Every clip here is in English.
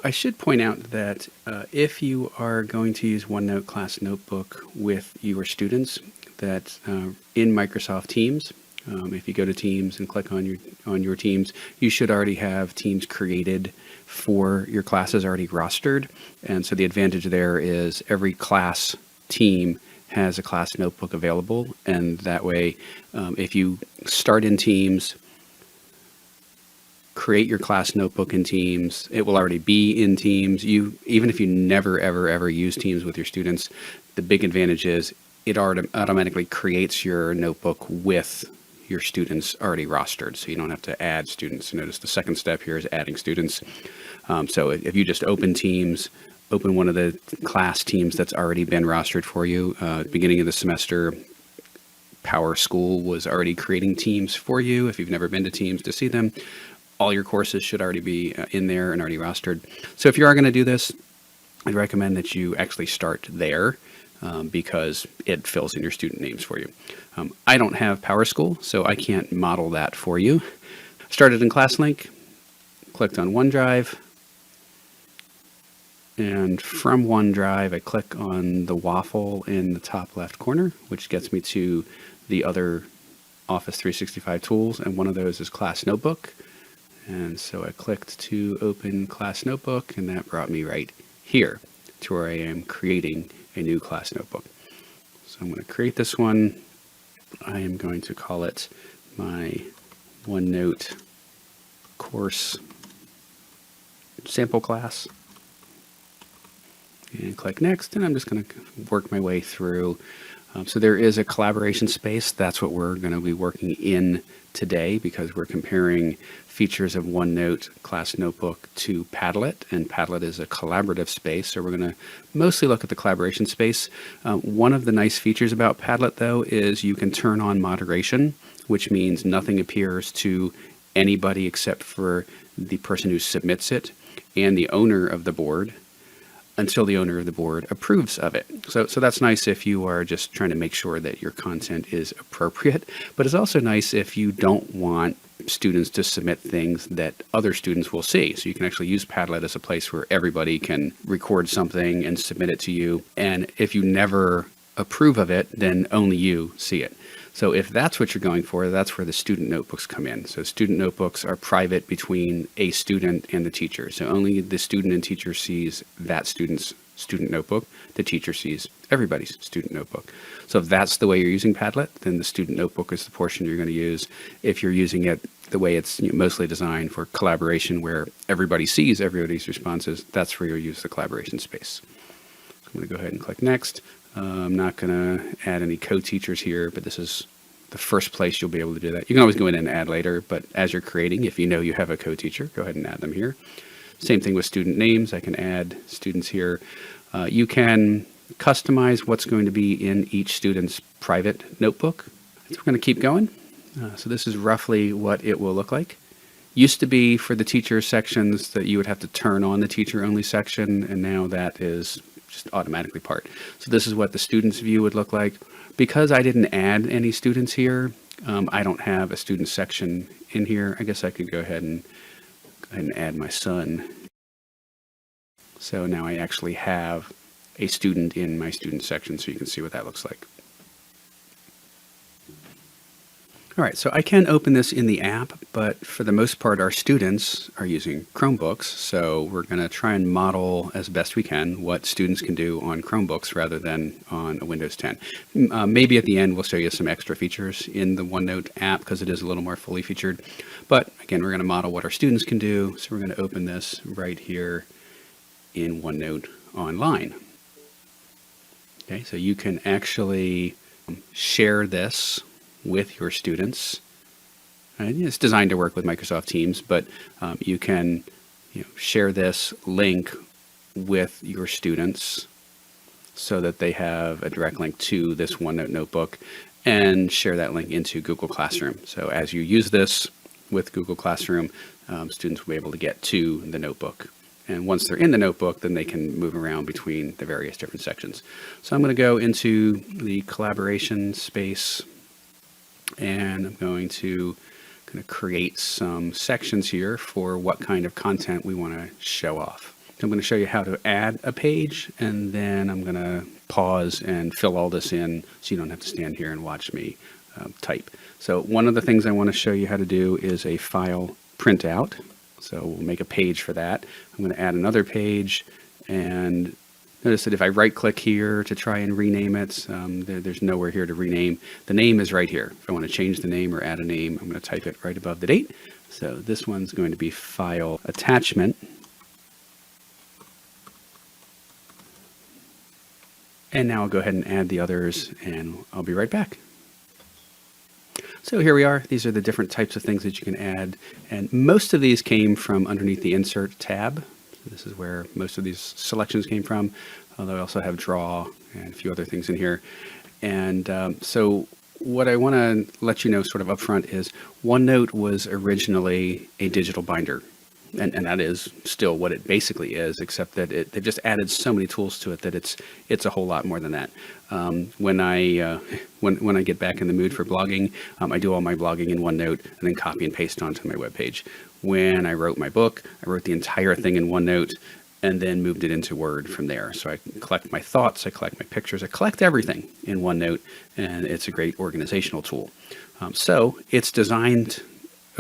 I should point out that if you are going to use OneNote Class Notebook with your students, that in Microsoft Teams, if you go to Teams and click on your Teams, you should already have Teams created for your classes already rostered. And so the advantage there is every class team has a class notebook available, and that way, if you start in Teams, create your class notebook in Teams, it will already be in Teams. Even if you never, ever use Teams with your students, the big advantage is it automatically creates your notebook with your students already rostered, so you don't have to add students. Notice the second step here is adding students. So if you just open Teams, open one of the class teams that's already been rostered for you. At the beginning of the semester, Power School was already creating teams for you. If you've never been to Teams to see them, all your courses should already be in there and already rostered. So if you are going to do this, I'd recommend that you actually start there because it fills in your student names for you. I don't have Power School, so I can't model that for you. Started in ClassLink, clicked on OneDrive, and from OneDrive, I click on the waffle in the top left corner, which gets me to the other Office 365 tools, and one of those is Class Notebook. And so I clicked to open Class Notebook, and that brought me right here to where I am creating a new class notebook. So I'm going to create this one. I am going to call it my OneNote course sample class. And click Next, and I'm just going to work my way through. So there is a collaboration space. That's what we're going to be working in today because we're comparing features of OneNote Class Notebook to Padlet, and Padlet is a collaborative space, so we're going to mostly look at the collaboration space. One of the nice features about Padlet, though, is you can turn on moderation, which means nothing appears to anybody except for the person who submits it and the owner of the board, until the owner of the board approves of it. So that's nice if you are just trying to make sure that your content is appropriate, but it's also nice if you don't want students to submit things that other students will see. So you can actually use Padlet as a place where everybody can record something and submit it to you. And if you never approve of it, then only you see it. So if that's what you're going for, that's where the student notebooks come in. So student notebooks are private between a student and the teacher. So only the student and teacher sees that student's student notebook. The teacher sees everybody's student notebook. So if that's the way you're using Padlet, then the student notebook is the portion you're going to use. If you're using it the way it's mostly designed for collaboration, where everybody sees everybody's responses, that's where you'll use the collaboration space. I'm going to go ahead and click Next. I'm not going to add any co-teachers here, but this is the first place you'll be able to do that. You can always go in and add later, but as you're creating, if you know you have a co-teacher, go ahead and add them here. Same thing with student names. I can add students here. You can customize what's going to be in each student's private notebook. So we're going to keep going. So this is roughly what it will look like. Used to be for the teacher sections that you would have to turn on the teacher only section, and now that is just automatically part. So this is what the student's view would look like. Because I didn't add any students here, I don't have a student section in here. I guess I could go ahead and add my son. So now I actually have a student in my student section, so you can see what that looks like. All right, so I can open this in the app, but for the most part, our students are using Chromebooks. So we're going to try and model as best we can what students can do on Chromebooks rather than on a Windows 10. Maybe at the end, we'll show you some extra features in the OneNote app because it is a little more fully featured. But again, we're going to model what our students can do. So we're going to open this right here in OneNote Online. Okay, so you can actually share this with your students. And it's designed to work with Microsoft Teams, but you can share this link with your students so that they have a direct link to this OneNote notebook and share that link into Google Classroom. So as you use this with Google Classroom, students will be able to get to the notebook. And once they're in the notebook, then they can move around between the various different sections. So I'm going to go into the collaboration space, and I'm going to create some sections here for what kind of content we want to show off. I'm going to show you how to add a page, and then I'm going to pause and fill all this in so you don't have to stand here and watch me type. So one of the things I want to show you how to do is a file printout. So we'll make a page for that. I'm going to add another page, and notice that if I right click here to try and rename it, there's nowhere here to rename. The name is right here. If I want to change the name or add a name, I'm going to type it right above the date. So this one's going to be file attachment. And now I'll go ahead and add the others, and I'll be right back. So here we are. These are the different types of things that you can add. And most of these came from underneath the Insert tab. This is where most of these selections came from, although I also have Draw and a few other things in here. And so what I want to let you know sort of up front is OneNote was originally a digital binder. And that is still what it basically is, except that they've just added so many tools to it that it's a whole lot more than that. When I get back in the mood for blogging, I do all my blogging in OneNote and then copy and paste onto my webpage. When I wrote my book, I wrote the entire thing in OneNote and then moved it into Word from there. So I collect my thoughts, I collect my pictures, I collect everything in OneNote, and it's a great organizational tool. So it's designed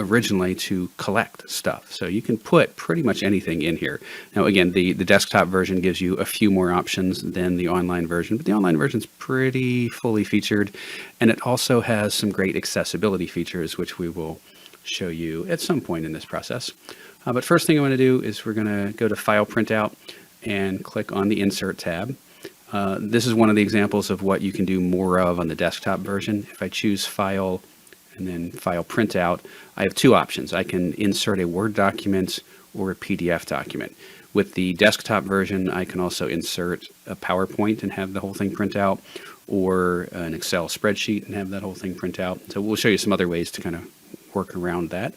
originally to collect stuff. So you can put pretty much anything in here. Now, again, the desktop version gives you a few more options than the online version, but the online version is pretty fully featured. And it also has some great accessibility features, which we will show you at some point in this process. But first thing I want to do is we're going to go to File Printout and click on the Insert tab. This is one of the examples of what you can do more of on the desktop version. If I choose File and then File Printout, I have two options. I can insert a Word document or a PDF document. With the desktop version, I can also insert a PowerPoint and have the whole thing print out, or an Excel spreadsheet and have that whole thing print out. So we'll show you some other ways to kind of work around that.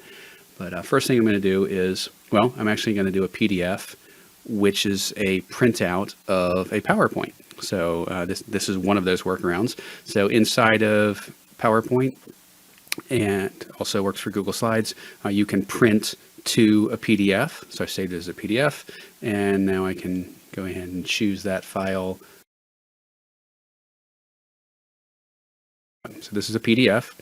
But first thing I'm going to do is, well, I'm actually going to do a PDF, which is a printout of a PowerPoint. So this is one of those workarounds. So inside of PowerPoint, and also works for Google Slides, you can print to a PDF. So I saved it as a PDF, and now I can go ahead and choose that file. So this is a PDF.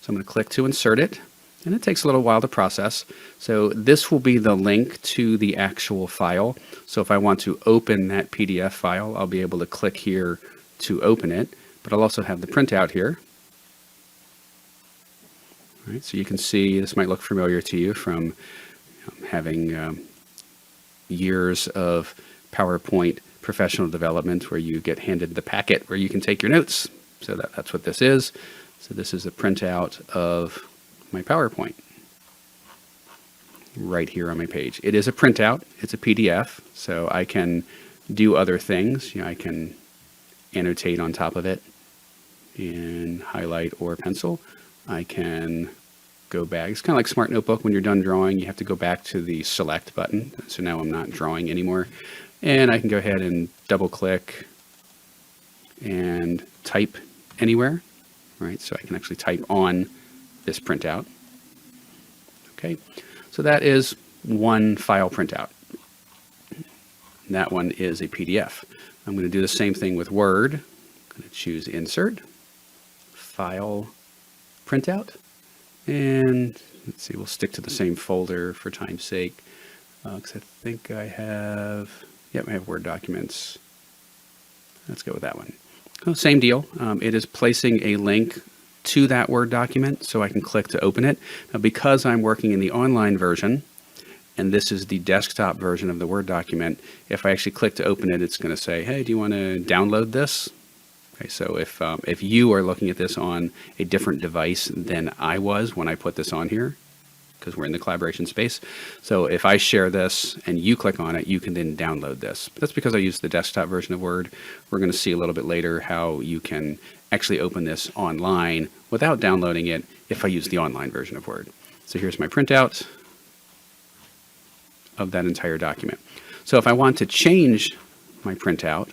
So I'm going to click to insert it, and it takes a little while to process. So this will be the link to the actual file. So if I want to open that PDF file, I'll be able to click here to open it, but I'll also have the printout here. All right, so you can see, this might look familiar to you from having years of PowerPoint professional development where you get handed the packet where you can take your notes. So that's what this is. So this is a printout of my PowerPoint right here on my page. It is a printout. It's a PDF, so I can do other things. I can annotate on top of it in highlight or pencil. I can go back. It's kind of like Smart Notebook. When you're done drawing, you have to go back to the select button. So now I'm not drawing anymore. And I can go ahead and double click and type anywhere, right? So I can actually type on this printout. Okay, so that is one file printout. That one is a PDF. I'm going to do the same thing with Word. I'm going to choose Insert, File, Printout, and let's see, we'll stick to the same folder for time's sake, because I think I have, yep, I have Word documents. Let's go with that one. Oh, same deal. It is placing a link to that Word document so I can click to open it. Now, because I'm working in the online version, and this is the desktop version of the Word document, if I actually click to open it, it's going to say, hey, do you want to download this? Okay, so if you are looking at this on a different device than I was when I put this on here, because we're in the collaboration space, so if I share this and you click on it, you can then download this. But that's because I use the desktop version of Word. We're going to see a little bit later how you can actually open this online without downloading it if I use the online version of Word. So here's my printout of that entire document. So if I want to change my printout,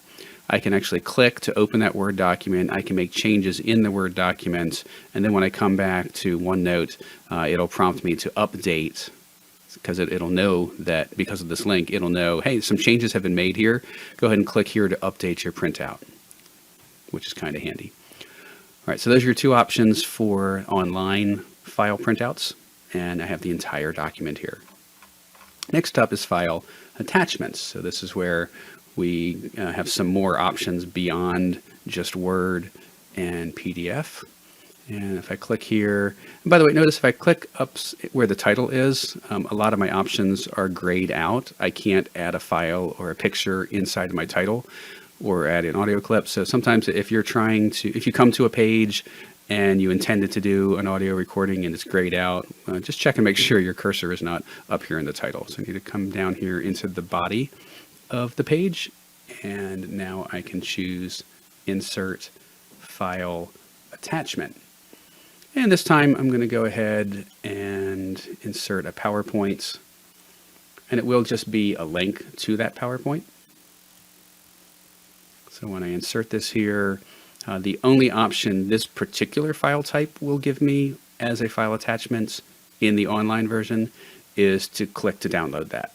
I can actually click to open that Word document. I can make changes in the Word document, and then when I come back to OneNote, it'll prompt me to update. because it'll know that because of this link, it'll know, hey, some changes have been made here. Go ahead and click here to update your printout, which is kind of handy. All right, so those are your two options for online file printouts, and I have the entire document here. Next up is file attachments. So this is where we have some more options beyond just Word and PDF. And if I click here, and by the way, notice if I click up where the title is, a lot of my options are grayed out. I can't add a file or a picture inside of my title or add an audio clip. So sometimes if you come to a page and you intended to do an audio recording and it's grayed out, just check and make sure your cursor is not up here in the title. So I need to come down here into the body of the page, and now I can choose Insert File Attachment. And this time I'm going to go ahead and insert a PowerPoint, and it will just be a link to that PowerPoint. So when I insert this here, the only option this particular file type will give me as a file attachment in the online version is to click to download that.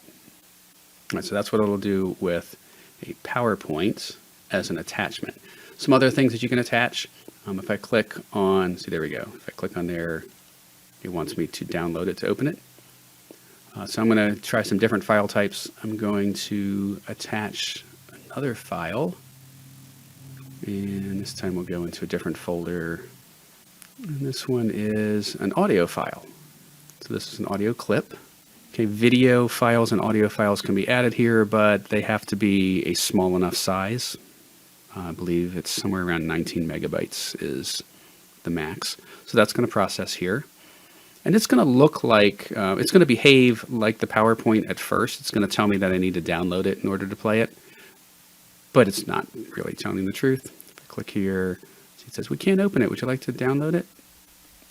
All right, so that's what it'll do with a PowerPoint as an attachment. Some other things that you can attach. If I click on, see, there we go. If I click on there, it wants me to download it to open it. So I'm going to try some different file types. I'm going to attach another file, and this time we'll go into a different folder. And this one is an audio file. So this is an audio clip. Okay, video files and audio files can be added here, but they have to be a small enough size. I believe it's somewhere around 19 megabytes is the max. So that's going to process here. And it's going to look like, it's going to behave like the PowerPoint at first. It's going to tell me that I need to download it in order to play it. But it's not really telling the truth. If I click here, it says, we can't open it. Would you like to download it?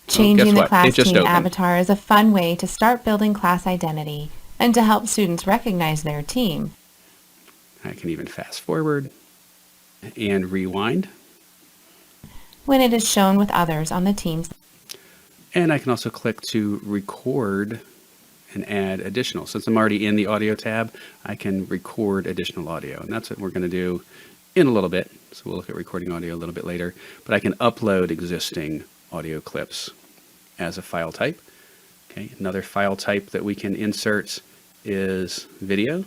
Changing the class team avatar is a fun way to start building class identity and to help students recognize their team. I can even fast forward and rewind when it is shown with others on the teams. And I can also click to record and add additional. Since I'm already in the audio tab, I can record additional audio, and that's what we're going to do in a little bit. So we'll look at recording audio a little bit later, but I can upload existing audio clips as a file type. Okay, another file type that we can insert is video.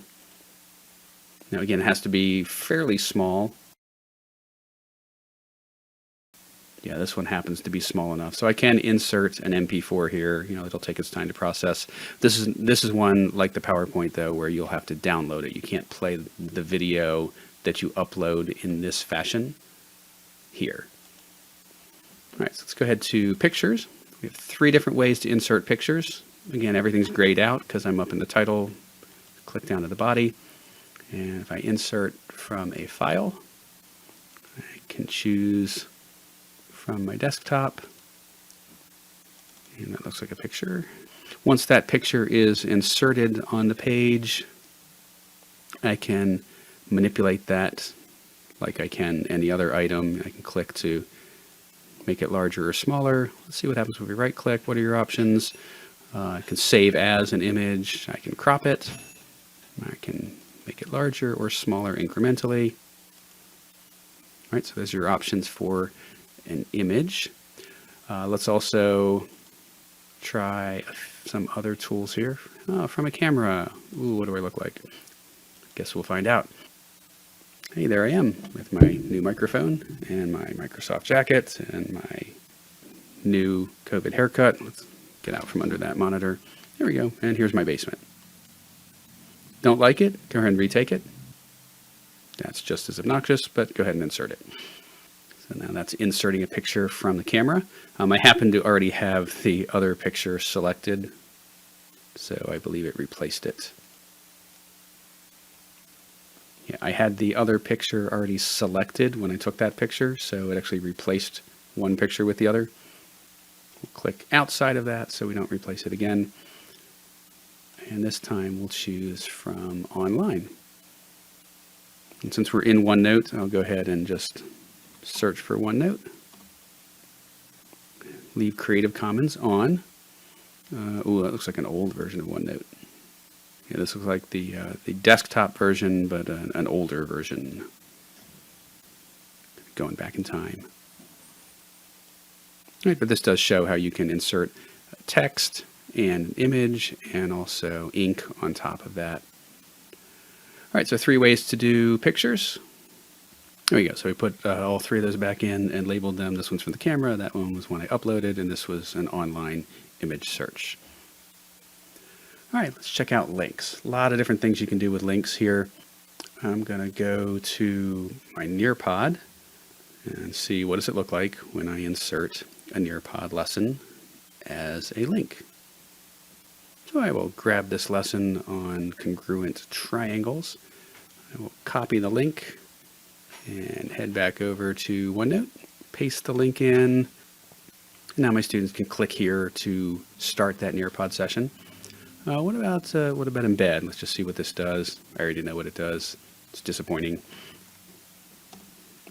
Now again, it has to be fairly small. Yeah, this one happens to be small enough. So I can insert an MP4 here. You know, it'll take its time to process. This is one like the PowerPoint though, where you'll have to download it. You can't play the video that you upload in this fashion here. All right, so let's go ahead to pictures. We have 3 different ways to insert pictures. Again, everything's grayed out because I'm up in the title. Click down to the body. And if I insert from a file, I can choose from my desktop, and that looks like a picture. Once that picture is inserted on the page, I can manipulate that like I can any other item. I can click to make it larger or smaller. Let's see what happens when we right click. What are your options? I can save as an image. I can crop it. I can make it larger or smaller incrementally. All right, so those are your options for an image. Let's also try some other tools here. From a camera. Ooh, what do I look like? Guess we'll find out. Hey, there I am with my new microphone and my Microsoft jacket and my new COVID haircut. Let's get out from under that monitor. There we go. And here's my basement. Don't like it? Go ahead and retake it. That's just as obnoxious, but go ahead and insert it. So now that's inserting a picture from the camera. I happen to already have the other picture selected, so I believe it replaced it. Yeah, I had the other picture already selected when I took that picture, so it actually replaced one picture with the other. We'll click outside of that so we don't replace it again. And this time we'll choose from online. And since we're in OneNote, I'll go ahead and just search for OneNote. Leave Creative Commons on. Ooh, that looks like an old version of OneNote. Yeah, this looks like the desktop version, but an older version, going back in time. All right, but this does show how you can insert text and image and also ink on top of that. All right, so 3 ways to do pictures. There we go. So we put all 3 of those back in and labeled them. This one's from the camera, that one was one I uploaded, and this was an online image search. All right, let's check out links. A lot of different things you can do with links here. I'm going to go to my Nearpod and see what does it look like when I insert a Nearpod lesson as a link. So I will grab this lesson on congruent triangles. I will copy the link and head back over to OneNote, paste the link in. Now my students can click here to start that Nearpod session. What about embed? Let's just see what this does. I already know what it does. It's disappointing.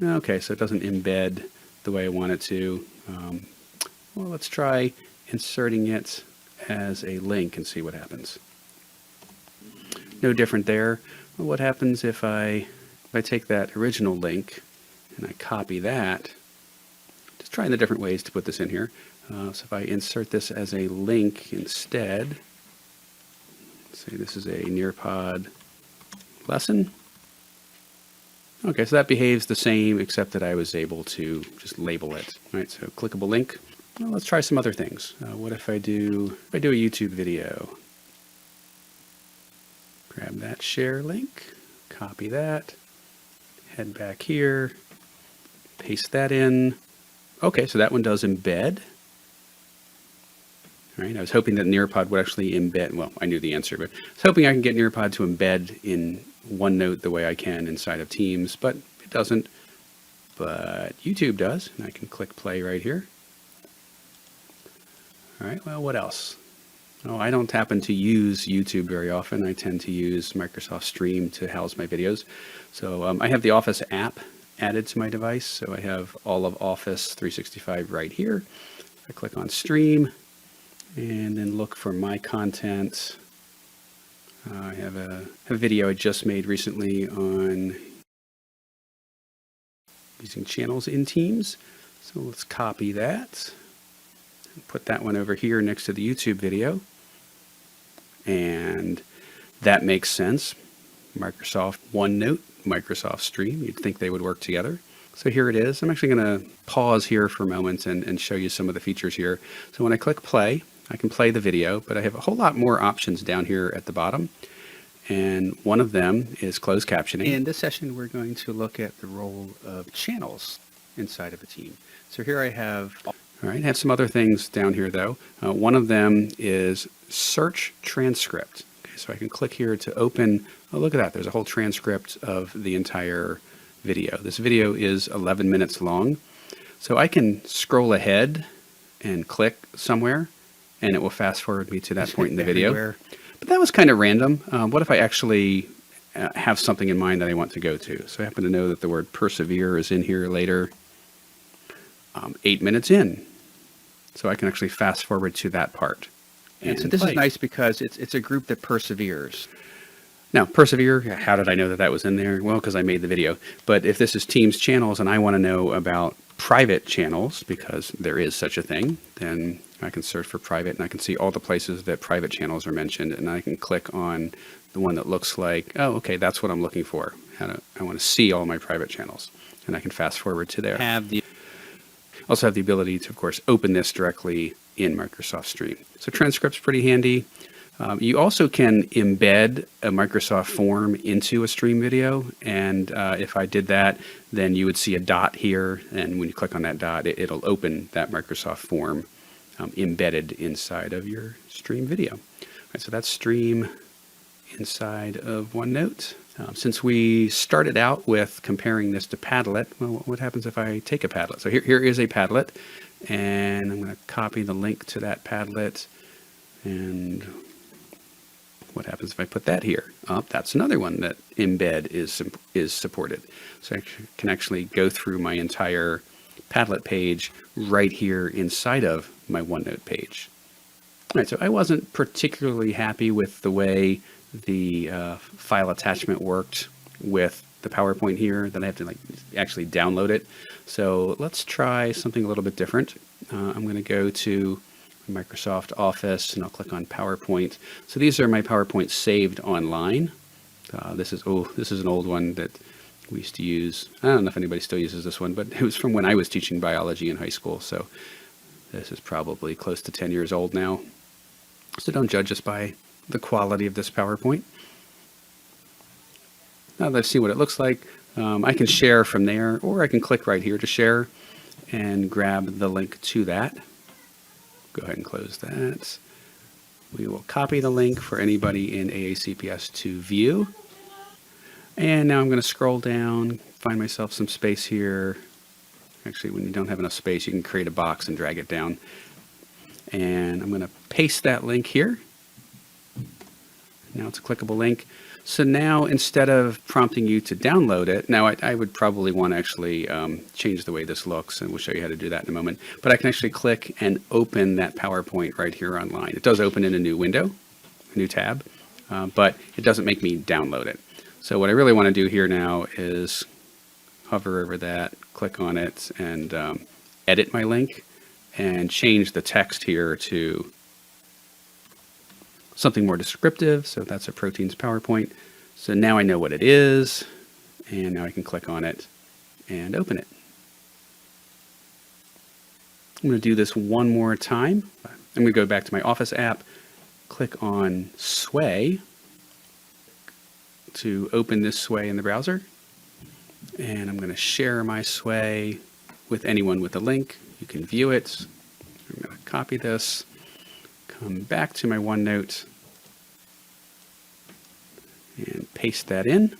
Okay, so it doesn't embed the way I want it to. Well, let's try inserting it as a link and see what happens. No different there. Well, what happens if I take that original link and I copy that? Just trying the different ways to put this in here. So if I insert this as a link instead, say this is a Nearpod lesson. Okay, so that behaves the same, except that I was able to just label it. All right, so clickable link. Well, let's try some other things. What if I do a YouTube video? Grab that share link, copy that, head back here, paste that in. Okay, so that one does embed. All right, I was hoping that Nearpod would actually embed. Well, I knew the answer, but I was hoping I can get Nearpod to embed in OneNote the way I can inside of Teams, but it doesn't. But YouTube does, and I can click play right here. All right, well, what else? Oh, I don't happen to use YouTube very often. I tend to use Microsoft Stream to house my videos. So I have the Office app added to my device, so I have all of Office 365 right here. I click on Stream and then look for my content. I have a video I just made recently on using channels in Teams. So let's copy that and put that one over here next to the YouTube video. And that makes sense. Microsoft OneNote, Microsoft Stream, you'd think they would work together. So here it is. I'm actually going to pause here for a moment and show you some of the features here. So when I click play, I can play the video, but I have a whole lot more options down here at the bottom. And one of them is closed captioning. In this session, we're going to look at the role of channels inside of a team. So here I have, all right, I have some other things down here though. One of them is search transcript. Okay, so I can click here to open, oh, look at that. There's a whole transcript of the entire video. This video is 11 minutes long. So I can scroll ahead and click somewhere and it will fast forward me to that point in the video. But that was kind of random. What if I actually have something in mind that I want to go to? So I happen to know that the word persevere is in here later. 8 minutes in. So I can actually fast forward to that part. And so this is nice because it's a group that perseveres. Now, persevere, how did I know that that was in there? Well, because I made the video. But if this is Teams channels and I want to know about private channels, because there is such a thing, then I can search for private and I can see all the places that private channels are mentioned, and I can click on the one that looks like, oh, okay, that's what I'm looking for. I want to see all my private channels, and I can fast forward to there. Also have the ability to, of course, open this directly in Microsoft Stream. So transcript's pretty handy. You also can embed a Microsoft form into a stream video, and if I did that, then you would see a dot here, and when you click on that dot, it'll open that Microsoft form embedded inside of your stream video. All right, so that's Stream inside of OneNote. Since we started out with comparing this to Padlet, well, what happens if I take a Padlet? So here is a Padlet, and I'm going to copy the link to that Padlet, and what happens if I put that here? That's another one that embed is supported. So I can actually go through my entire Padlet page right here inside of my OneNote page. All right, so I wasn't particularly happy with the way the file attachment worked with the PowerPoint here, then I have to like actually download it. So let's try something a little bit different. I'm going to go to Microsoft Office and I'll click on PowerPoint. So these are my PowerPoints saved online. This is an old one that we used to use. I don't know if anybody still uses this one, but it was from when I was teaching biology in high school. So this is probably close to 10 years old now. So don't judge us by the quality of this PowerPoint. Now that I've seen what it looks like, I can share from there, or I can click right here to share and grab the link to that. Go ahead and close that. We will copy the link for anybody in AACPS to view. And now I'm going to scroll down, find myself some space here. Actually, when you don't have enough space, you can create a box and drag it down. And I'm going to paste that link here. Now it's a clickable link. So now instead of prompting you to download it, now I would probably want to actually change the way this looks, and we'll show you how to do that in a moment. But I can actually click and open that PowerPoint right here online. It does open in a new window, a new tab, but it doesn't make me download it. So what I really want to do here now is hover over that, click on it, and edit my link and change the text here to something more descriptive. So that's a proteins PowerPoint. So now I know what it is, and now I can click on it and open it. I'm going to do this one more time. I'm going to go back to my Office app, click on Sway to open this Sway in the browser. And I'm going to share my Sway with anyone with a link. You can view it. I'm going to copy this, come back to my OneNote, and paste that in.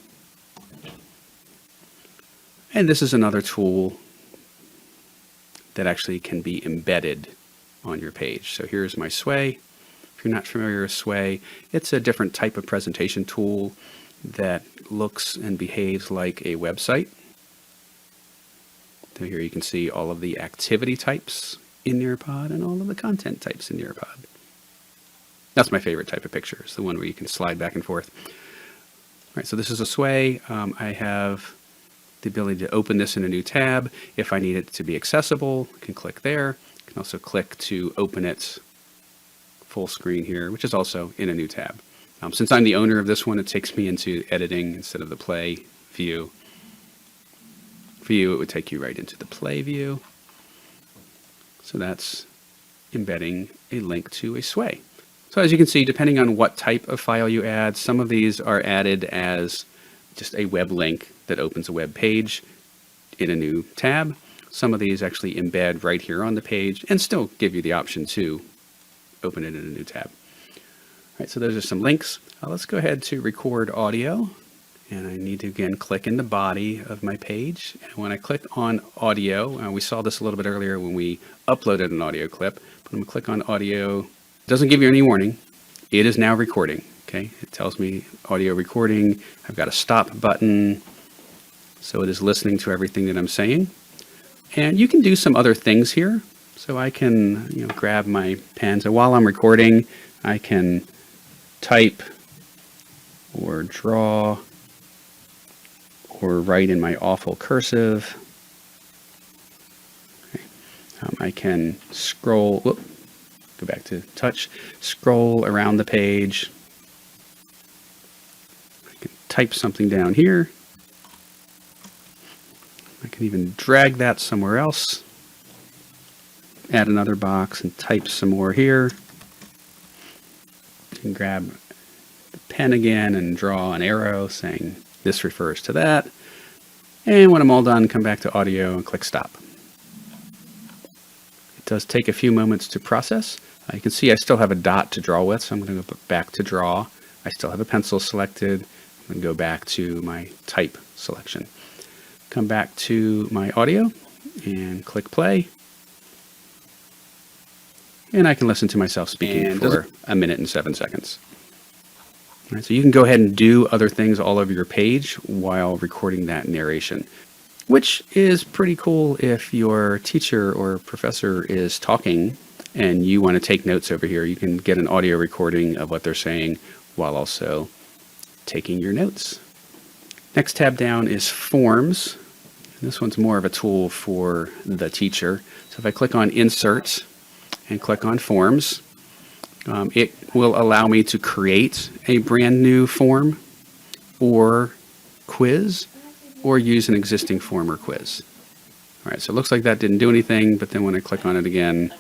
And this is another tool that actually can be embedded on your page. So here's my Sway. If you're not familiar with Sway, it's a different type of presentation tool that looks and behaves like a website. So here you can see all of the activity types in Nearpod and all of the content types in Nearpod. That's my favorite type of picture. It's the one where you can slide back and forth. All right, so this is a Sway. I have the ability to open this in a new tab. If I need it to be accessible, I can click there. I can also click to open it full screen here, which is also in a new tab. Since I'm the owner of this one, it takes me into editing instead of the play view. For you, it would take you right into the play view. So that's embedding a link to a Sway. So as you can see, depending on what type of file you add, some of these are added as just a web link that opens a web page in a new tab. Some of these actually embed right here on the page and still give you the option to open it in a new tab. All right, so those are some links. Let's go ahead to record audio. And I need to, again, click in the body of my page. And when I click on audio, we saw this a little bit earlier when we uploaded an audio clip, but I'm going to click on audio. It doesn't give you any warning. It is now recording. Okay, it tells me audio recording. I've got a stop button. So it is listening to everything that I'm saying. And you can do some other things here. So I can grab my pen. So while I'm recording, I can type or draw or write in my awful cursive. Okay. I can scroll, go back to touch, scroll around the page. I can type something down here. I can even drag that somewhere else, add another box and type some more here. I can grab the pen again and draw an arrow saying this refers to that. And when I'm all done, come back to audio and click stop. It does take a few moments to process. You can see I still have a dot to draw with, so I'm going to go back to draw. I still have a pencil selected. I'm going to go back to my type selection. Come back to my audio and click play. And I can listen to myself speaking for 1 minute and 7 seconds. All right, so you can go ahead and do other things all over your page while recording that narration, which is pretty cool if your teacher or professor is talking and you want to take notes over here. You can get an audio recording of what they're saying while also taking your notes. Next tab down is Forms. This one's more of a tool for the teacher. So if I click on Insert and click on Forms, it will allow me to create a brand new form or quiz, or use an existing form or quiz. All right, so it looks like that didn't do anything, but then when I click on it again,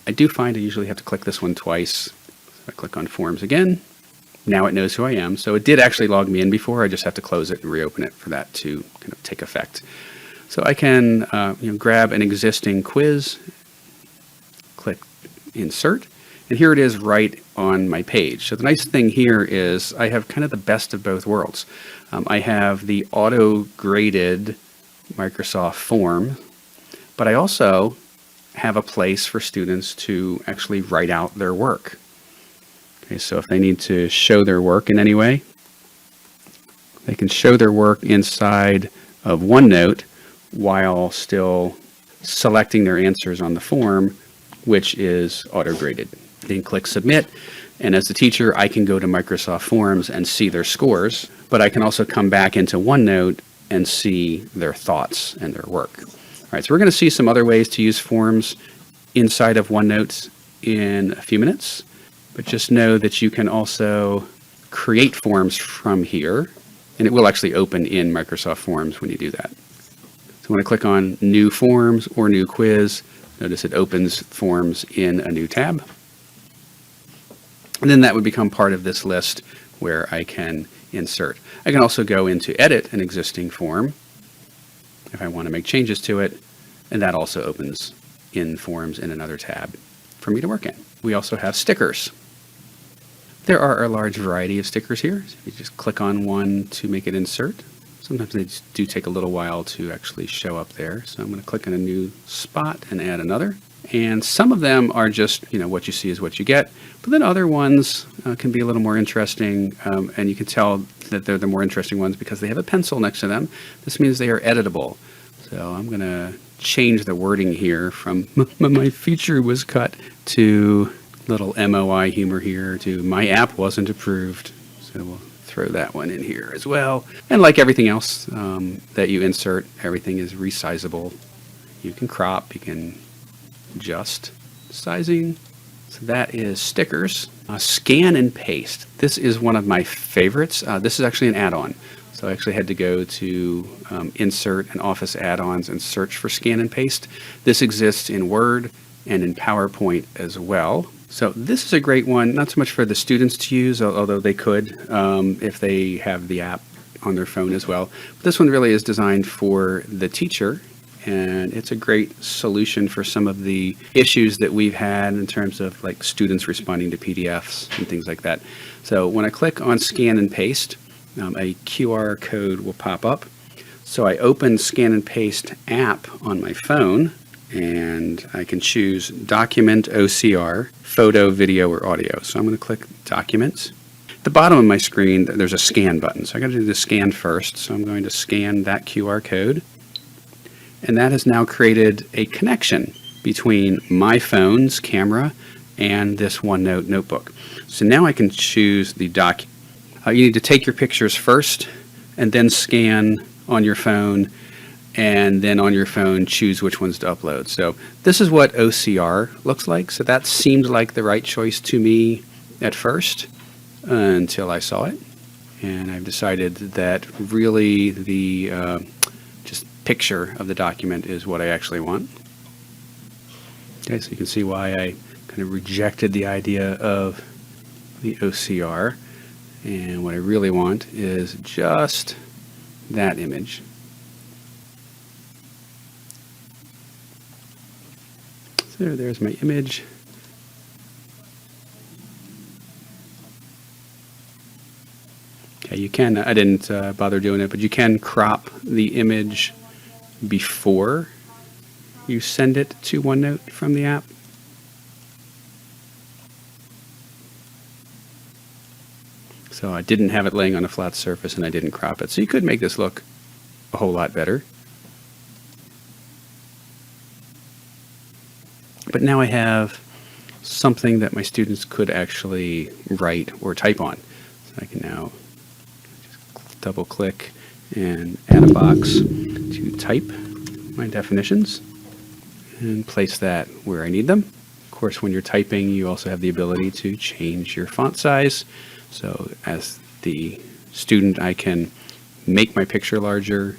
I do find I usually have to click this one twice. So I click on Forms again. Now it knows who I am. So it did actually log me in before. I just have to close it and reopen it for that to kind of take effect. So I can grab an existing quiz, click Insert, and here it is right on my page. So the nice thing here is I have kind of the best of both worlds. I have the auto-graded Microsoft form, but I also have a place for students to actually write out their work. Okay, so if they need to show their work in any way, they can show their work inside of OneNote while still selecting their answers on the form, which is auto-graded. Then click Submit, and as the teacher, I can go to Microsoft Forms and see their scores, but I can also come back into OneNote and see their thoughts and their work. All right, so we're going to see some other ways to use forms inside of OneNote in a few minutes, but just know that you can also create forms from here, and it will actually open in Microsoft Forms when you do that. So when I click on New Forms or New Quiz, notice it opens Forms in a new tab. And then that would become part of this list where I can insert. I can also go into Edit an existing form if I want to make changes to it, and that also opens in Forms in another tab for me to work in. We also have stickers. There are a large variety of stickers here. So you just click on one to make it insert. Sometimes they do take a little while to actually show up there. So I'm going to click on a new spot and add another. And some of them are just, what you see is what you get. But then other ones can be a little more interesting. And you can tell that they're the more interesting ones because they have a pencil next to them. This means they are editable. So I'm going to change the wording here from my feature was cut to little MOI humor here to my app wasn't approved. So we'll throw that one in here as well. And like everything else that you insert, everything is resizable. You can crop, you can adjust sizing. So that is stickers. Scan and paste. This is one of my favorites. This is actually an add-on. So I actually had to go to Insert and Office Add-ons and search for Scan and Paste. This exists in Word and in PowerPoint as well. So this is a great one, not so much for the students to use, although they could if they have the app on their phone as well. But this one really is designed for the teacher, and it's a great solution for some of the issues that we've had in terms of like students responding to PDFs and things like that. So when I click on Scan and Paste, a QR code will pop up. So I open Scan and Paste app on my phone, and I can choose Document, OCR, Photo, Video, or Audio. So I'm going to click Documents. At the bottom of my screen, there's a Scan button. So I got to do the scan first. So I'm going to scan that QR code. And that has now created a connection between my phone's camera and this OneNote notebook. So now I can choose the document. You need to take your pictures first and then scan on your phone, and then on your phone choose which ones to upload. So this is what OCR looks like. So that seemed like the right choice to me at first until I saw it. And I've decided that really the just picture of the document is what I actually want. Okay, so you can see why I kind of rejected the idea of the OCR. And what I really want is just that image. So there's my image. Okay, you can, I didn't bother doing it, but you can crop the image before you send it to OneNote from the app. So I didn't have it laying on a flat surface and I didn't crop it. So you could make this look a whole lot better. But now I have something that my students could actually write or type on. So I can now double click and add a box to type my definitions and place that where I need them. Of course, when you're typing, you also have the ability to change your font size. So as the student, I can make my picture larger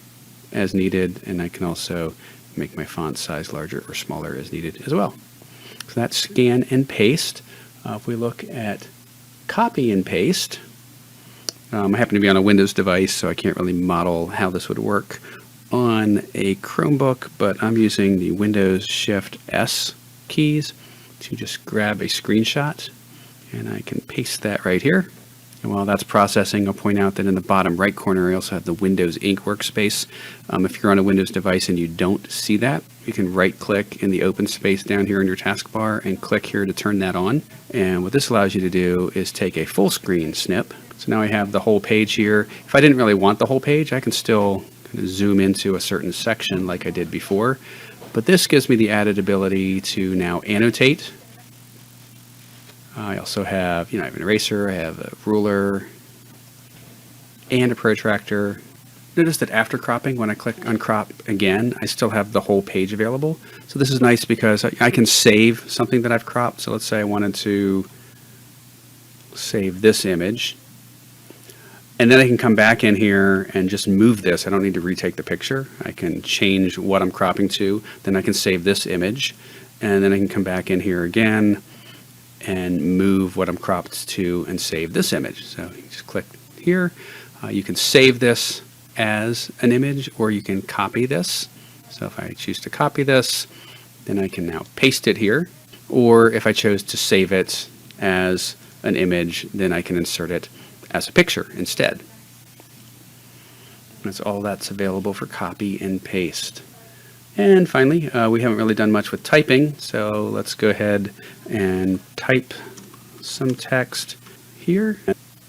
as needed, and I can also make my font size larger or smaller as needed as well. So that's scan and paste. If we look at copy and paste, I happen to be on a Windows device, so I can't really model how this would work on a Chromebook, but I'm using the Windows Shift S keys to just grab a screenshot, and I can paste that right here. And while that's processing, I'll point out that in the bottom right corner, I also have the Windows Ink workspace. If you're on a Windows device and you don't see that, you can right-click in the open space down here in your taskbar and click here to turn that on. And what this allows you to do is take a full screen snip. So now I have the whole page here. If I didn't really want the whole page, I can still kind of zoom into a certain section like I did before. But this gives me the added ability to now annotate. I also have, I have an eraser, I have a ruler, and a protractor. Notice that after cropping, when I click uncrop again, I still have the whole page available. So this is nice because I can save something that I've cropped. So let's say I wanted to save this image. And then I can come back in here and just move this. I don't need to retake the picture. I can change what I'm cropping to. Then I can save this image. And then I can come back in here again and move what I'm cropped to and save this image. So you just click here. You can save this as an image, or you can copy this. So if I choose to copy this, then I can now paste it here. Or if I chose to save it as an image, then I can insert it as a picture instead. That's all that's available for copy and paste. And finally, we haven't really done much with typing, so let's go ahead and type some text here.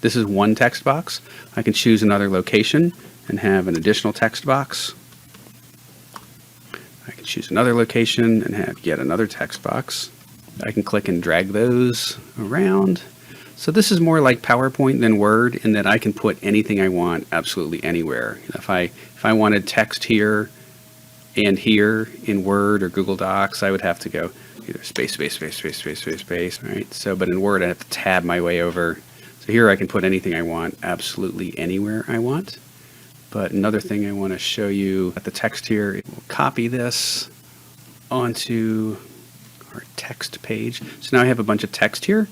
This is one text box. I can choose another location and have an additional text box. I can choose another location and have yet another text box. I can click and drag those around. So this is more like PowerPoint than Word in that I can put anything I want absolutely anywhere. If I wanted text here and here in Word or Google Docs, I would have to go either space, right? So, but in Word, I have to tab my way over. So here I can put anything I want absolutely anywhere I want. But another thing I want to show you at the text here, we'll copy this onto our text page. So now I have a bunch of text here.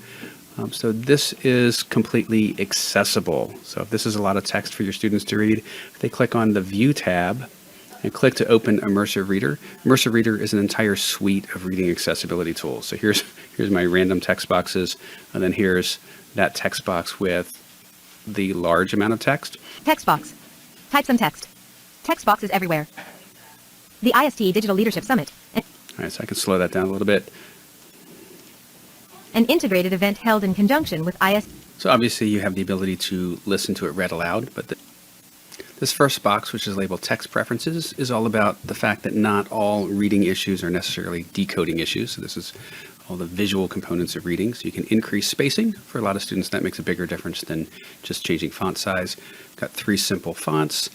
So this is completely accessible. So if this is a lot of text for your students to read, if they click on the View tab and click to open Immersive Reader. Immersive Reader is an entire suite of reading accessibility tools. So here's my random text boxes, and then here's that text box with the large amount of text. Text box. Type some text. Text box is everywhere. The IST Digital Leadership Summit. All right, so I can slow that down a little bit. An integrated event held in conjunction with IST. So obviously you have the ability to listen to it read aloud, but this first box, which is labeled Text Preferences, is all about the fact that not all reading issues are necessarily decoding issues. So this is all the visual components of reading. So you can increase spacing. For a lot of students, that makes a bigger difference than just changing font size. Got 3 simple fonts.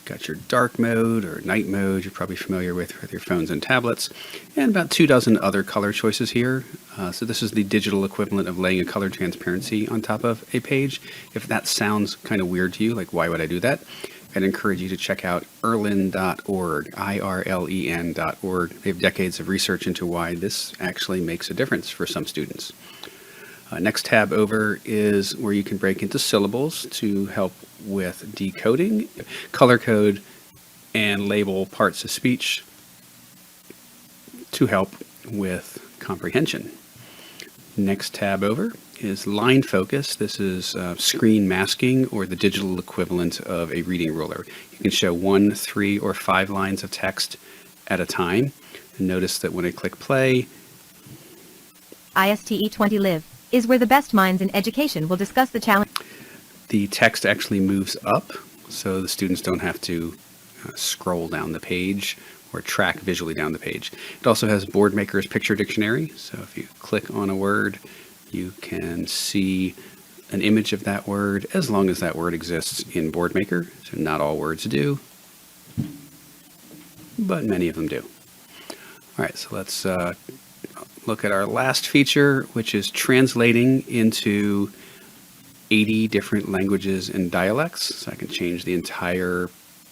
Got your dark mode or night mode you're probably familiar with your phones and tablets, and about 24 other color choices here. So this is the digital equivalent of laying a color transparency on top of a page. If that sounds kind of weird to you, like why would I do that? I'd encourage you to check out irlen.org, IRLEN.org. They have decades of research into why this actually makes a difference for some students. Next tab over is where you can break into syllables to help with decoding, color code, and label parts of speech to help with comprehension. Next tab over is line focus. This is screen masking, or the digital equivalent of a reading ruler. You can show 1, 3, or 5 lines of text at a time. And notice that when I click play, ISTE20 Live is where the best minds in education will discuss the challenge. The text actually moves up, so the students don't have to scroll down the page or track visually down the page. It also has Boardmaker's Picture Dictionary, so if you click on a word, you can see an image of that word as long as that word exists in BoardMaker. So not all words do, but many of them do. All right, so let's look at our last feature, which is translating into 80 different languages and dialects. So I can change the entire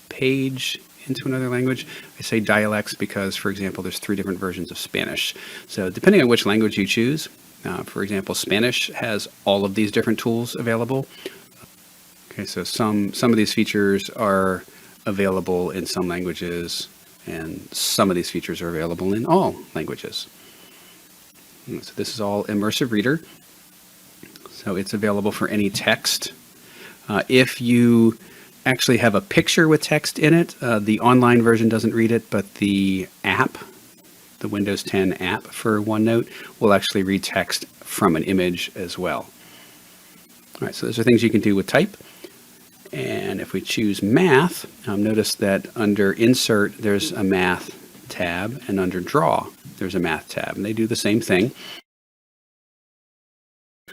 page into another language. I say dialects because, for example, there's 3 different versions of Spanish. So depending on which language you choose, for example, Spanish has all of these different tools available. Okay, so some of these features are available in some languages, and some of these features are available in all languages. So this is all Immersive Reader. So it's available for any text. If you actually have a picture with text in it, the online version doesn't read it, but the app, the Windows 10 app for OneNote, will actually read text from an image as well. All right, so those are things you can do with type. And if we choose math, notice that under Insert, there's a math tab, and under Draw, there's a math tab, and they do the same thing.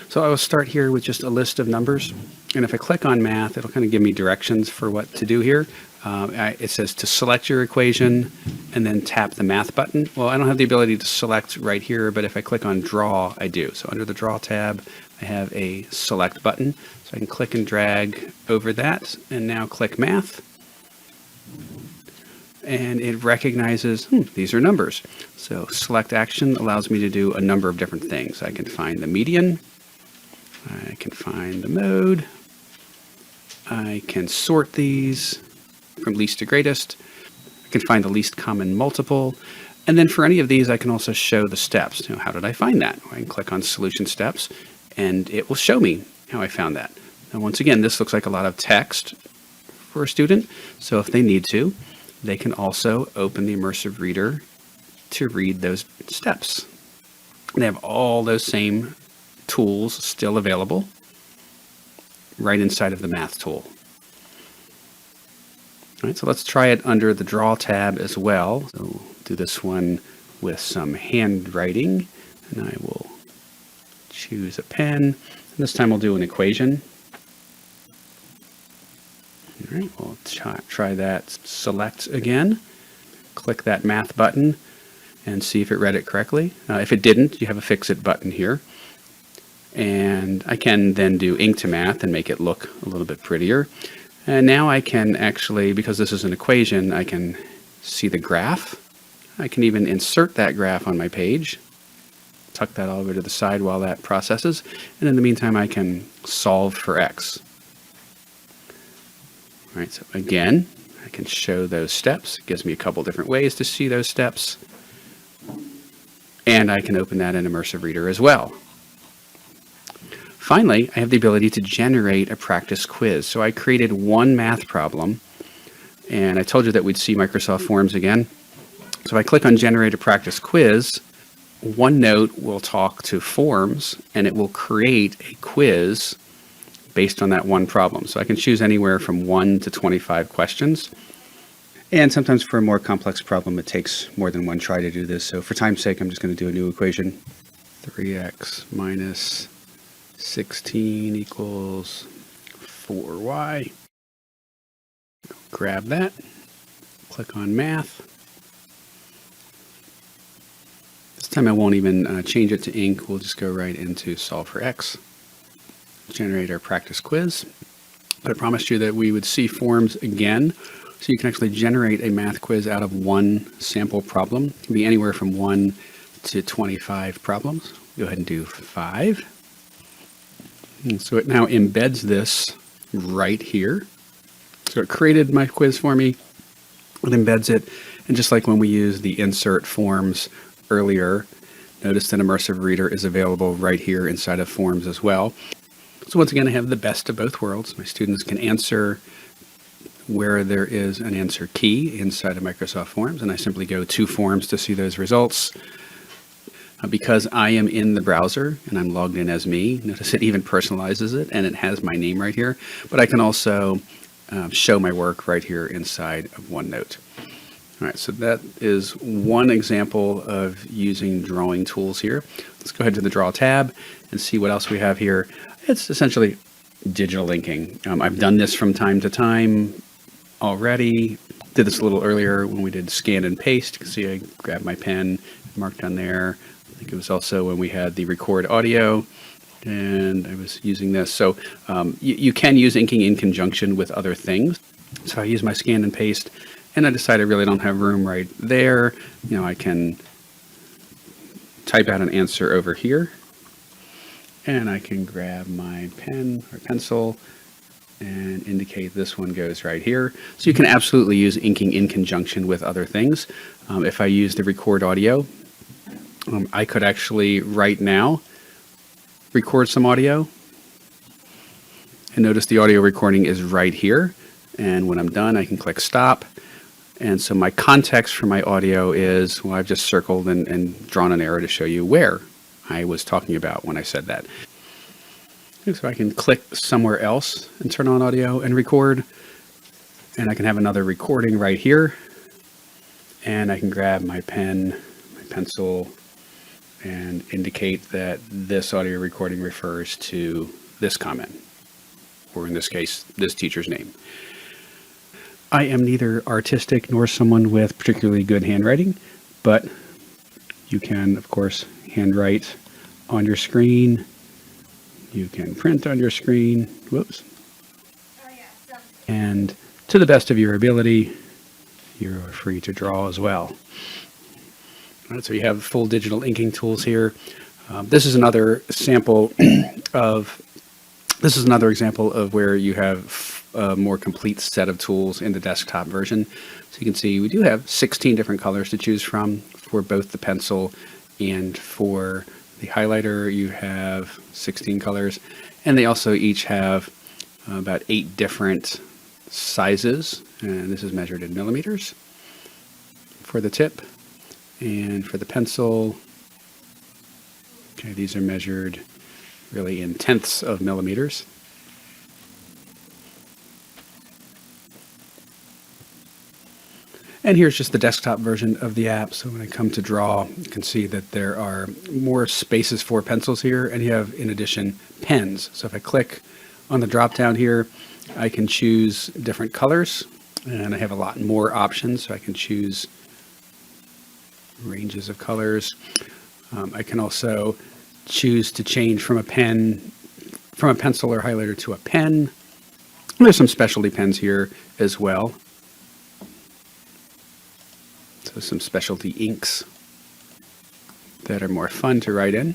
So I will start here with just a list of numbers, and if I click on math, it'll kind of give me directions for what to do here. It says to select your equation and then tap the math button. Well, I don't have the ability to select right here, but if I click on draw, I do. So under the draw tab, I have a select button. So I can click and drag over that and now click math. And it recognizes, these are numbers. So select action allows me to do a number of different things. I can find the median. I can find the mode. I can sort these from least to greatest. I can find the least common multiple. And then for any of these, I can also show the steps. How did I find that? I can click on Solution Steps, and it will show me how I found that. Now, once again, this looks like a lot of text for a student. So if they need to, they can also open the Immersive Reader to read those steps. They have all those same tools still available right inside of the math tool. All right, so let's try it under the Draw tab as well. So we'll do this one with some handwriting, and I will choose a pen. And this time we'll do an equation. All right, we'll try that. Select again, click that math button, and see if it read it correctly. If it didn't, you have a Fix It button here. And I can then do ink to math and make it look a little bit prettier. And now I can actually, because this is an equation, I can see the graph. I can even insert that graph on my page, tuck that all over to the side while that processes. And in the meantime, I can solve for x. All right, so again, I can show those steps. It gives me a couple different ways to see those steps. And I can open that in Immersive Reader as well. Finally, I have the ability to generate a practice quiz. So I created one math problem, and I told you that we'd see Microsoft Forms again. So if I click on Generate a Practice Quiz, OneNote will talk to Forms, and it will create a quiz based on that one problem. So I can choose anywhere from 1 to 25 questions. And sometimes for a more complex problem, it takes more than one try to do this. So for time's sake, I'm just going to do a new equation. 3x minus 16 equals 4y. Grab that, click on math. This time I won't even change it to ink. We'll just go right into solve for x. Generate our practice quiz. But I promised you that we would see Forms again. So you can actually generate a math quiz out of one sample problem. It can be anywhere from 1 to 25 problems. Go ahead and do 5. And so it now embeds this right here. So it created my quiz for me. It embeds it. And just like when we used the insert forms earlier, notice that Immersive Reader is available right here inside of Forms as well. So once again, I have the best of both worlds. My students can answer where there is an answer key inside of Microsoft Forms, and I simply go to Forms to see those results. Because I am in the browser and I'm logged in as me, notice it even personalizes it and it has my name right here, but I can also show my work right here inside of OneNote. All right, so that is one example of using drawing tools here. Let's go ahead to the Draw tab and see what else we have here. It's essentially digital inking. I've done this from time to time already. Did this a little earlier when we did scan and paste. You can see I grabbed my pen, marked on there. I think it was also when we had the record audio, and I was using this. So you can use inking in conjunction with other things. So I use my scan and paste, and I decide I really don't have room right there. I can type out an answer over here, and I can grab my pen or pencil and indicate this one goes right here. So you can absolutely use inking in conjunction with other things. If I use the record audio, I could actually right now record some audio, and notice the audio recording is right here. And when I'm done, I can click stop. And so my context for my audio is, well, I've just circled and drawn an arrow to show you where I was talking about when I said that. So I can click somewhere else and turn on audio and record, and I can have another recording right here, and I can grab my pen, my pencil, and indicate that this audio recording refers to this comment, or in this case, this teacher's name. I am neither artistic nor someone with particularly good handwriting, but you can, of course, handwrite on your screen. You can print on your screen. Whoops. And to the best of your ability, you're free to draw as well. All right, so you have full digital inking tools here. This is another example of where you have a more complete set of tools in the desktop version. So you can see we do have 16 different colors to choose from for both the pencil and for the highlighter. You have 16 colors, and they also each have about 8 different sizes, and this is measured in millimeters for the tip. And for the pencil, okay, these are measured really in tenths of millimeters. And here's just the desktop version of the app. So when I come to draw, you can see that there are more spaces for pencils here, and you have, in addition, pens. So if I click on the drop down here, I can choose different colors, and I have a lot more options. So I can choose ranges of colors. I can also choose to change from a pencil or highlighter to a pen. And there's some specialty pens here as well. So some specialty inks that are more fun to write in.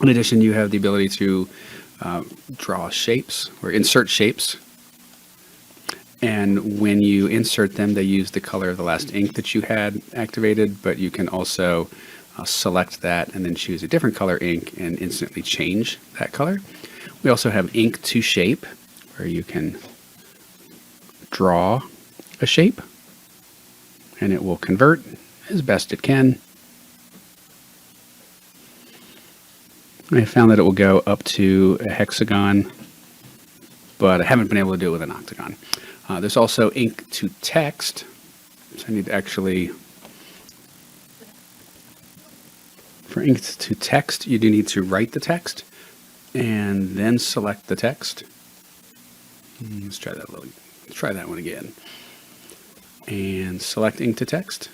In addition, you have the ability to draw shapes or insert shapes. And when you insert them, they use the color of the last ink that you had activated, but you can also select that and then choose a different color ink and instantly change that color. We also have ink to shape, where you can draw a shape and it will convert as best it can. I found that it will go up to a hexagon, but I haven't been able to do it with an octagon. There's also ink to text. So I need to actually, for ink to text, you do need to write the text and then select the text. Let's try that one again. And select ink to text.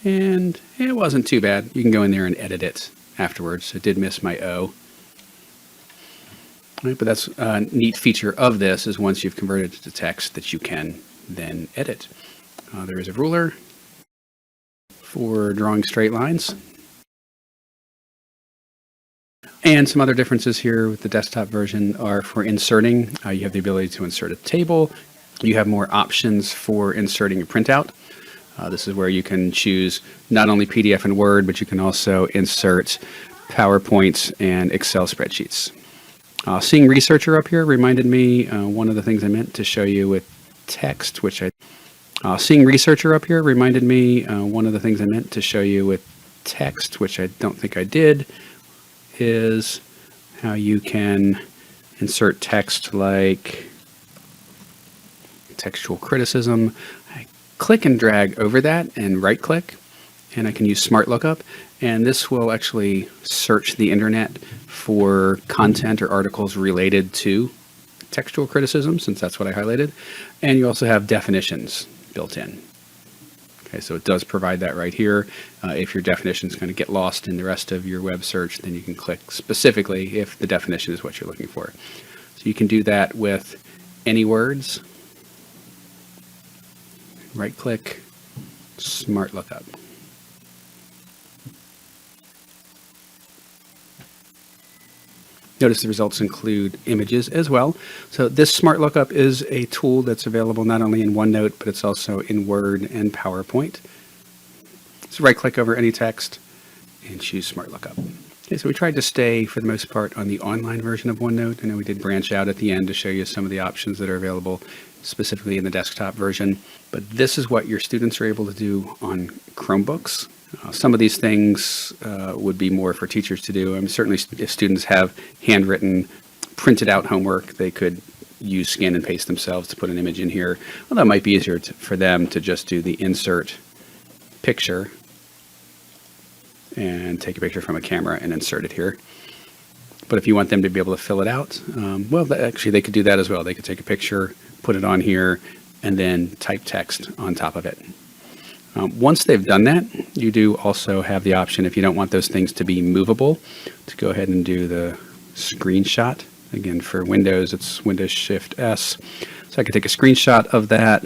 And it wasn't too bad. You can go in there and edit it afterwards. It did miss my O. Right, but that's a neat feature of this, is once you've converted it to text, that you can then edit. There is a ruler for drawing straight lines. And some other differences here with the desktop version are for inserting. You have the ability to insert a table. You have more options for inserting a printout. This is where you can choose not only PDF and Word, but you can also insert PowerPoints and Excel spreadsheets. Seeing Researcher up here reminded me one of the things I meant to show you with text, Seeing Researcher up here reminded me one of the things I meant to show you with text, which I don't think I did, is how you can insert text like textual criticism. I click and drag over that and right click, and I can use Smart Lookup, and this will actually search the internet for content or articles related to textual criticism, since that's what I highlighted. And you also have definitions built in. Okay, so it does provide that right here. If your definition is going to get lost in the rest of your web search, then you can click specifically if the definition is what you're looking for. So you can do that with any words. Right click, Smart Lookup. Notice the results include images as well. So this Smart Lookup is a tool that's available not only in OneNote, but it's also in Word and PowerPoint. So right click over any text and choose Smart Lookup. Okay, so we tried to stay, for the most part, on the online version of OneNote. I know we did branch out at the end to show you some of the options that are available specifically in the desktop version. But this is what your students are able to do on Chromebooks. Some of these things would be more for teachers to do. I mean, certainly if students have handwritten, printed out homework, they could use scan and paste themselves to put an image in here. Well, that might be easier for them to just do the insert picture and take a picture from a camera and insert it here. But if you want them to be able to fill it out, well, actually they could do that as well. They could take a picture, put it on here, and then type text on top of it. Once they've done that, you do also have the option, if you don't want those things to be movable, to go ahead and do the screenshot. Again, for Windows, it's Windows Shift S. So I could take a screenshot of that.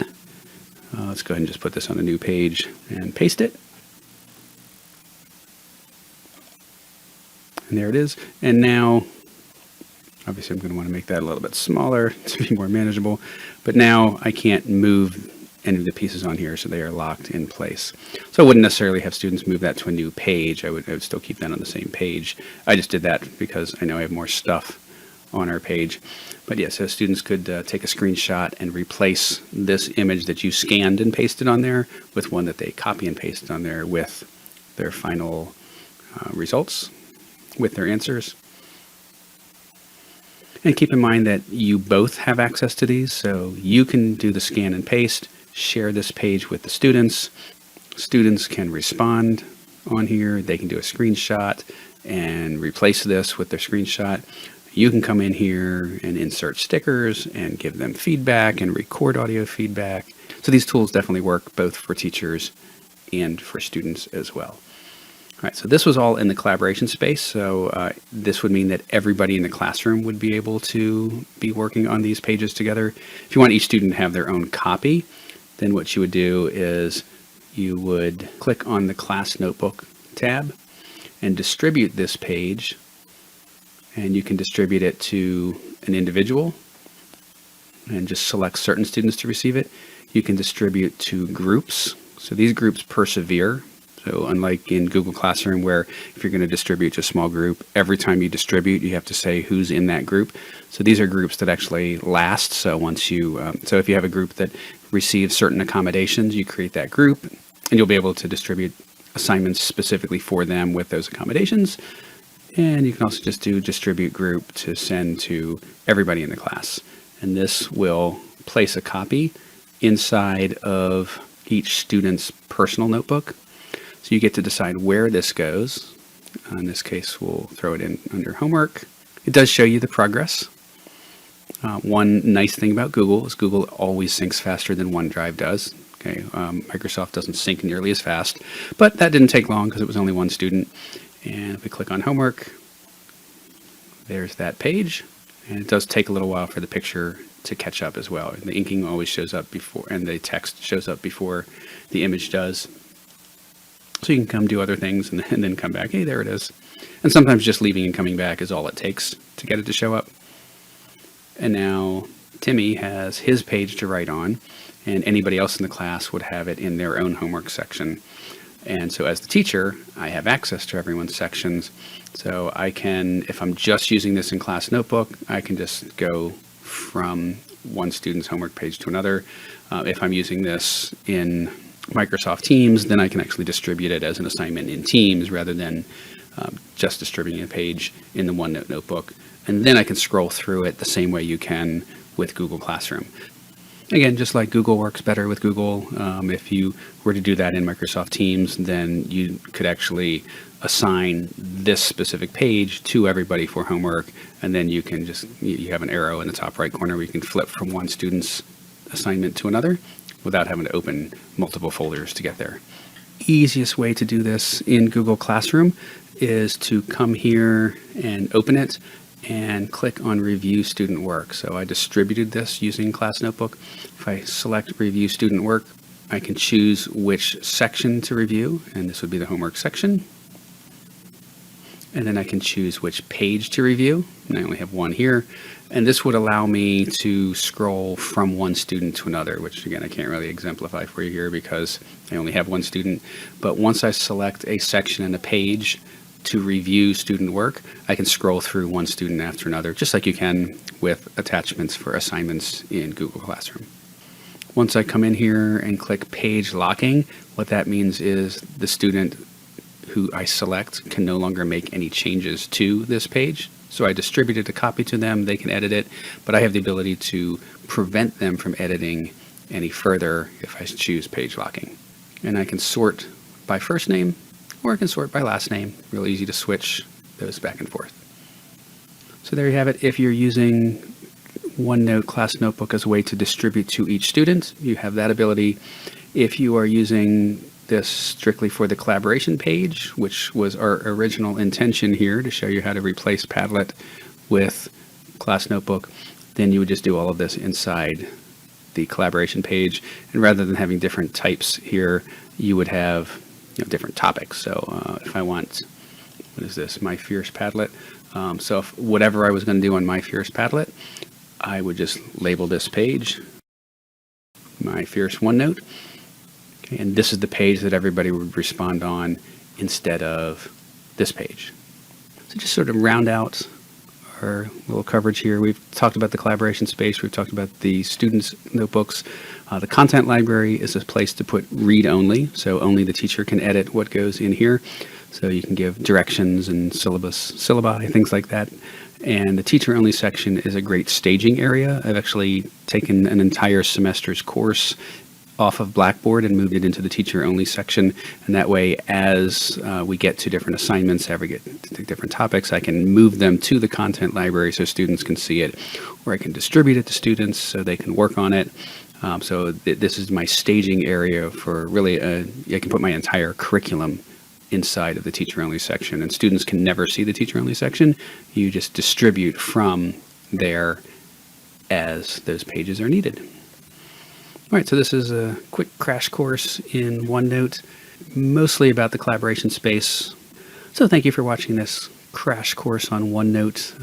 Let's go ahead and just put this on a new page and paste it. And there it is. And now, obviously I'm going to want to make that a little bit smaller to be more manageable. But now I can't move any of the pieces on here, so they are locked in place. So I wouldn't necessarily have students move that to a new page. I would still keep that on the same page. I just did that because I know I have more stuff on our page. But yeah, so students could take a screenshot and replace this image that you scanned and pasted on there with one that they copy and pasted on there with their final results, with their answers. And keep in mind that you both have access to these, so you can do the scan and paste, share this page with the students. Students can respond on here. They can do a screenshot and replace this with their screenshot. You can come in here and insert stickers and give them feedback and record audio feedback. So these tools definitely work both for teachers and for students as well. All right, so this was all in the collaboration space. So this would mean that everybody in the classroom would be able to be working on these pages together. If you want each student to have their own copy, then what you would do is you would click on the class notebook tab and distribute this page. And you can distribute it to an individual and just select certain students to receive it. You can distribute to groups. So these groups persevere. So unlike in Google Classroom, where if you're going to distribute to a small group, every time you distribute, you have to say who's in that group. So these are groups that actually last. So once you, so if you have a group that receives certain accommodations, you create that group, and you'll be able to distribute assignments specifically for them with those accommodations. And you can also just do distribute group to send to everybody in the class. And this will place a copy inside of each student's personal notebook. So you get to decide where this goes. In this case, we'll throw it in under homework. It does show you the progress. One nice thing about Google is Google always syncs faster than OneDrive does. Okay, Microsoft doesn't sync nearly as fast, but that didn't take long because it was only one student. And if we click on homework, there's that page. And it does take a little while for the picture to catch up as well. The inking always shows up before, and the text shows up before the image does. So you can come do other things and then come back. Hey, there it is. And sometimes just leaving and coming back is all it takes to get it to show up. And now Timmy has his page to write on, and anybody else in the class would have it in their own homework section. And so as the teacher, I have access to everyone's sections. So I can, if I'm just using this in class notebook, I can just go from one student's homework page to another. If I'm using this in Microsoft Teams, then I can actually distribute it as an assignment in Teams rather than just distributing a page in the OneNote notebook. And then I can scroll through it the same way you can with Google Classroom. Again, just like Google works better with Google, if you were to do that in Microsoft Teams, then you could actually assign this specific page to everybody for homework, and then you can you have an arrow in the top right corner where you can flip from one student's assignment to another without having to open multiple folders to get there. Easiest way to do this in Google Classroom is to come here and open it and click on Review Student Work. So I distributed this using Class Notebook. If I select Review Student Work, I can choose which section to review, and this would be the homework section. And then I can choose which page to review, and I only have one here. And this would allow me to scroll from one student to another, which again, I can't really exemplify for you here because I only have one student. But once I select a section and a page to review student work, I can scroll through one student after another, just like you can with attachments for assignments in Google Classroom. Once I come in here and click page locking, what that means is the student who I select can no longer make any changes to this page. So I distributed a copy to them, they can edit it, but I have the ability to prevent them from editing any further if I choose page locking. And I can sort by first name, or I can sort by last name. Real easy to switch those back and forth. So there you have it. If you're using OneNote Class Notebook as a way to distribute to each student, you have that ability. If you are using this strictly for the collaboration page, which was our original intention here to show you how to replace Padlet with Class Notebook, then you would just do all of this inside the collaboration page. And rather than having different types here, you would have different topics. So if I want, what is this, My Fierce Padlet? So if whatever I was going to do on My Fierce Padlet, I would just label this page My Fierce OneNote. And this is the page that everybody would respond on instead of this page. So just sort of round out our little coverage here. We've talked about the collaboration space. We've talked about the students' notebooks. The content library is a place to put read-only, so only the teacher can edit what goes in here. So you can give directions and syllabi, things like that. And the teacher-only section is a great staging area. I've actually taken an entire semester's course off of Blackboard and moved it into the teacher-only section. And that way, as we get to different assignments, as we get to different topics, I can move them to the content library so students can see it, or I can distribute it to students so they can work on it. This is my staging area for really, I can put my entire curriculum inside of the teacher-only section, and students can never see the teacher-only section. You just distribute from there as those pages are needed. All right, so this is a quick crash course in OneNote, mostly about the collaboration space. So thank you for watching this crash course on OneNote.